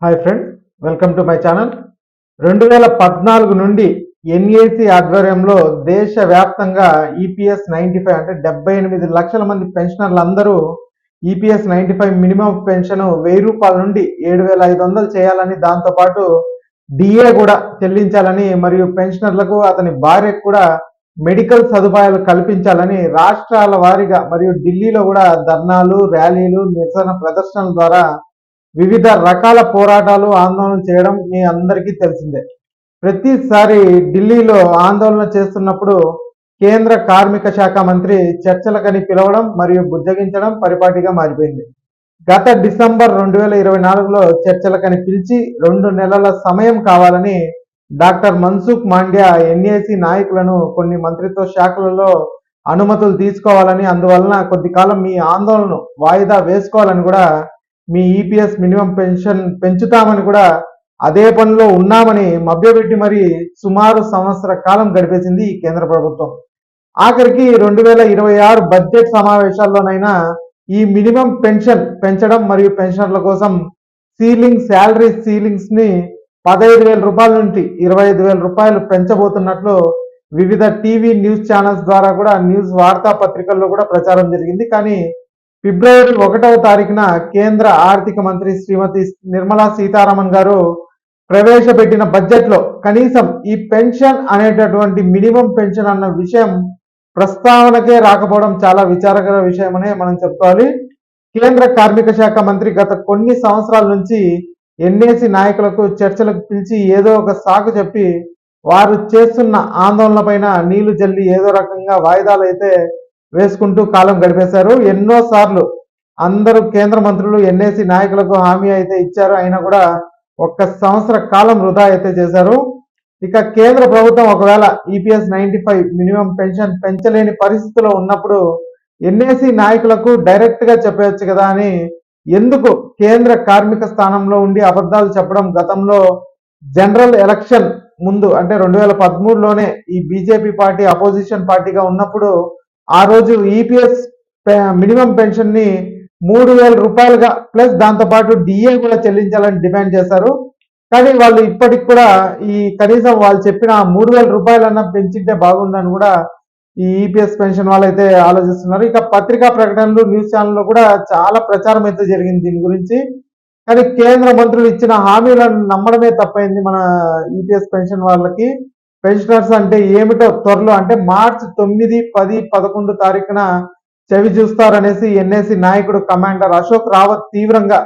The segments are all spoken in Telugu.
Hi friends, welcome to my channel. 2014 నుండి ఎన్ఏసి ఆధ్వర్యంలో దేశవ్యాప్తంగా ఈపీఎస్ 95 అంటే 78 లక్షల మంది పెన్షనర్లు అందరూ ఈపీఎస్ 95 మినిమం పెన్షన్ 1000 రూపాయల నుండి 7500 చేయాలని, దాంతోపాటు డిఏ కూడా చెల్లించాలని, మరియు పెన్షనర్లకు అతని భార్యకు కూడా మెడికల్ సదుపాయాలు కల్పించాలని రాష్ట్రాల వారీగా మరియు ఢిల్లీలో కూడా ధర్నాలు, ర్యాలీలు, నిరసన ప్రదర్శనల ద్వారా వివిధ రకాల పోరాటాలు, ఆందోళన చేయడం మీ అందరికీ తెలిసిందే. ప్రతిసారి ఢిల్లీలో ఆందోళన చేస్తున్నప్పుడు కేంద్ర కార్మిక శాఖ మంత్రి చర్చలకని పిలవడం మరియు బుజ్జగించడం పరిపాటిగా మారిపోయింది. గత డిసెంబర్ 2024లో చర్చలకని పిలిచి 2 నెలల సమయం కావాలని డాక్టర్ మన్సుఖ్ మాండ్యా ఎన్ఏసి నాయకులను కొన్ని మంత్రిత్వ శాఖలలో అనుమతులు తీసుకోవాలని, అందువలన కొద్ది కాలం మీ ఆందోళనను వాయిదా వేసుకోవాలని కూడా, మీ ఈపీఎస్ మినిమం పెన్షన్ పెంచుతామని కూడా అదే పనిలో ఉన్నామని మభ్యపెట్టి మరి సుమారు సంవత్సర కాలం గడిపేసింది ఈ కేంద్ర ప్రభుత్వం. ఆఖరికి 2026 బడ్జెట్ సమావేశాల్లోనైనా ఈ మినిమం పెన్షన్ పెంచడం మరియు పెన్షనర్ల కోసం శాలరీ సీలింగ్స్ ని 15,000 రూపాయల నుంచి 25,000 రూపాయలు పెంచబోతున్నట్లు వివిధ టీవీ న్యూస్ ఛానల్స్ ద్వారా కూడా, న్యూస్ వార్తా పత్రికల్లో కూడా ప్రచారం జరిగింది. కానీ ఫిబ్రవరి 1వ తారీఖున కేంద్ర ఆర్థిక మంత్రి శ్రీమతి నిర్మలా సీతారామన్ గారు ప్రవేశపెట్టిన బడ్జెట్లో కనీసం ఈ పెన్షన్ అనేటటువంటి మినిమం పెన్షన్ అన్న విషయం ప్రస్తావనకే రాకపోవడం చాలా విచారకర విషయమనే మనం చెప్పుకోవాలి. కేంద్ర కార్మిక శాఖ మంత్రి గత కొన్ని సంవత్సరాల నుంచి ఎన్ఏసి నాయకులకు చర్చలకు పిలిచి ఏదో ఒక సాకు చెప్పి వారు చేస్తున్న ఆందోళనపైన నీళ్లు జల్లి ఏదో రకంగా వాయిదాలు అయితే వేసుకుంటూ కాలం గడిపేశారు. ఎన్నోసార్లు అందరూ కేంద్ర మంత్రులు ఎన్ఏసి నాయకులకు హామీ అయితే ఇచ్చారు, అయినా కూడా 1 సంవత్సర కాలం వృధా అయితే చేశారు. ఇక కేంద్ర ప్రభుత్వం ఒకవేళ ఈపీఎస్ 95 మినిమం పెన్షన్ పెంచలేని పరిస్థితిలో ఉన్నప్పుడు ఎన్ఏసి నాయకులకు డైరెక్ట్ గా చెప్పవచ్చు కదా అని ఎందుకు కేంద్ర కార్మిక స్థానంలో ఉండి అబద్ధాలు చెప్పడం? గతంలో జనరల్ ఎలక్షన్ ముందు అంటే 2013లోనే ఈ బీజేపీ పార్టీ అపోజిషన్ పార్టీగా ఉన్నప్పుడు ఆ రోజు ఈపీఎస్ మినిమం పెన్షన్ ని 3,000 రూపాయలుగా ప్లస్ దాంతోపాటు డిఏ కూడా చెల్లించాలని డిమాండ్ చేశారు. కానీ వాళ్ళు ఇప్పటికి కూడా ఈ కనీసం వాళ్ళు చెప్పిన 3,000 రూపాయలన్నా పెంచింటే బాగుందని కూడా ఈ ఈపీఎస్ పెన్షన్ వాళ్ళైతే ఆలోచిస్తున్నారు. ఇక పత్రికా ప్రకటనలు, న్యూస్ ఛానల్లో కూడా చాలా ప్రచారం అయితే జరిగింది దీని గురించి. కానీ కేంద్ర మంత్రులు ఇచ్చిన హామీలను నమ్మడమే తప్పైంది మన ఈపీఎస్ పెన్షన్ వాళ్ళకి. పెన్షనర్స్ అంటే ఏమిటో త్వరలో అంటే మార్చి 9, 10, 11 తారీఖున చెవి చూస్తారనేసి ఎన్ఏసి నాయకుడు కమాండర్ అశోక్ రావత్ తీవ్రంగా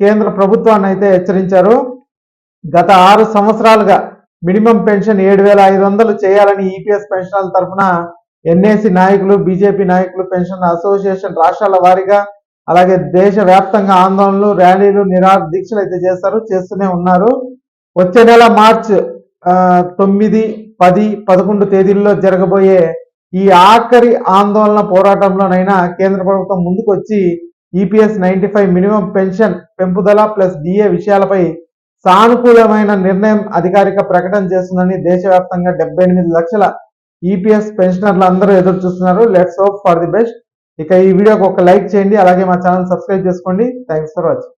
కేంద్ర ప్రభుత్వాన్ని అయితే హెచ్చరించారు. గత 6 సంవత్సరాలుగా మినిమం పెన్షన్ 7,500 చేయాలని ఈపీఎస్ పెన్షనర్ల తరఫున ఎన్ఏసి నాయకులు, బీజేపీ నాయకులు, పెన్షన్ అసోసియేషన్ రాష్ట్రాల వారీగా అలాగే దేశవ్యాప్తంగా ఆందోళనలు, ర్యాలీలు, నిరాహార దీక్షలు అయితే చేస్తూనే ఉన్నారు. వచ్చే నెల మార్చి 9, 10, 11 తేదీల్లో జరగబోయే ఈ ఆఖరి ఆందోళన పోరాటంలోనైనా కేంద్ర ప్రభుత్వం ముందుకు వచ్చి ఈపీఎస్ 95 మినిమం పెన్షన్ పెంపుదల ప్లస్ డిఏ విషయాలపై సానుకూలమైన నిర్ణయం అధికారిక ప్రకటన చేస్తుందని దేశవ్యాప్తంగా 78 లక్షల ఈపీఎస్ పెన్షనర్లు అందరూ ఎదురు చూస్తున్నారు. Let's hope for the best. ఇక ఈ వీడియోకి ఒక లైక్ చేయండి, అలాగే మా ఛానల్ సబ్స్క్రైబ్ చేసుకోండి. Thanks for watching.